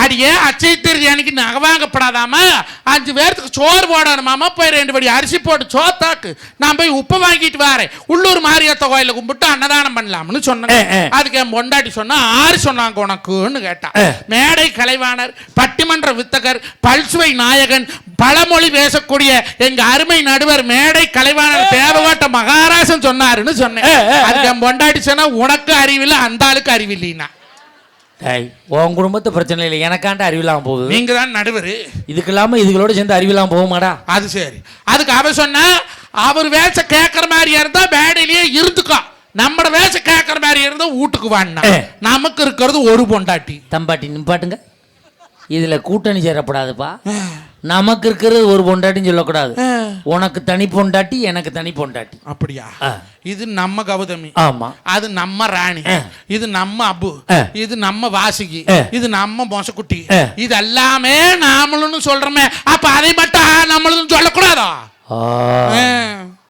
அடியே அச்சை திருதி அன்னைக்கு நகை வாங்கப்படாதாம 5 பேர்த்துக்கு சோறு போடணுமாமா, போய் 2 படி அரிசி போட்டு சோத்தாக்கு, நான் போய் உப்பை வாங்கிட்டு வரேன், உள்ளூர் மாரியத்த கோயில கும்பிட்டு அன்னதானம் பண்ணலாம்னு சொன்னேன். அதுக்கு என் பொண்டாட்டி சொன்னா, 6 சொன்னாங்க உனக்குன்னு கேட்டா. மேடை கலைவாணர், பட்டிமன்ற வித்தகர், பல்சுவை நாயகன், பழமொழி பேசக்கூடிய எங்க அருமை நடுவர் மேடை கலைவாணர் தேவகோட்ட மகாராசன் சொன்னாருன்னு சொன்னேன். அதுக்கு என் பொண்டாட்டி சொன்னா, உனக்கு அறிவில்லை அந்த ஆளுக்கு அறிவில்லைன்னா. உன் குடும்பத்து பிரச்சனை இல்லை, எனக்காண்ட அறிவில்லாம போகுது. நீங்க தான் நடுவர். இதுக்கு இல்லாம இதுகளோட சேர்ந்து அறிவில்லாம போக மாடா. அது சரி. அதுக்கு அவ சொன்னா, அவர் வேஷ கேட்கற மாதிரியா இருந்தா மேடையிலேயே இருந்துக்கோ, நம்ம வேஷ கேட்கற மாதிரி இருந்தா வீட்டுக்கு வாண்ணா. நமக்கு இருக்கிறது ஒரு பொண்டாட்டி. தம்பாட்டி நிப்பாட்டுங்க, இதுல கூட்டணி சேரப்படாதுப்பா. நமக்கு இருக்கிறது ஒரு பொண்டாட்டின்னு சொல்லக்கூடாது. உனக்கு தனி பொண்டாட்டி, எனக்கு தனி பொண்டாட்டி. அப்படியா? இது நம்ம கௌதமி, ஆமா. அது நம்ம ராணி, இது நம்ம அப்பு, இது நம்ம வாசுகி, இது நம்ம மொசக்குட்டி, இது எல்லாமே நாமளும் சொல்றோமே. அப்ப அதை மட்டும் நம்மளும் சொல்லக்கூடாதா?